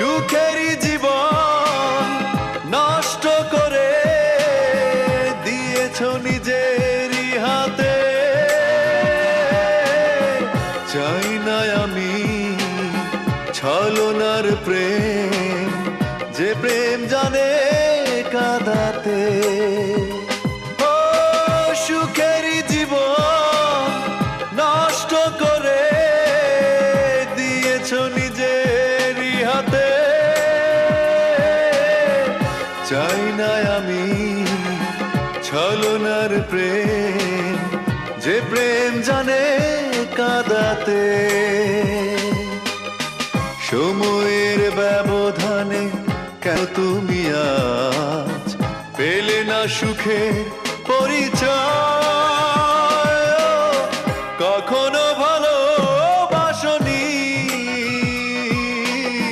সুখেরই জীবন নষ্ট করে দিয়েছো নিজেরই হাতে। চাই না আমি ছলনার প্রেম, যে প্রেম জানে কাঁদাতে। ও সুখেরই জীবন নষ্ট করে দিয়েছো নিজেরই হাতে। চাই না আমি ছলনার প্রেম, যে প্রেম জানে কাঁদাতে। সময়ের ব্যবধানে কেন তুমি আজ পেলে না সুখের পরিচয়?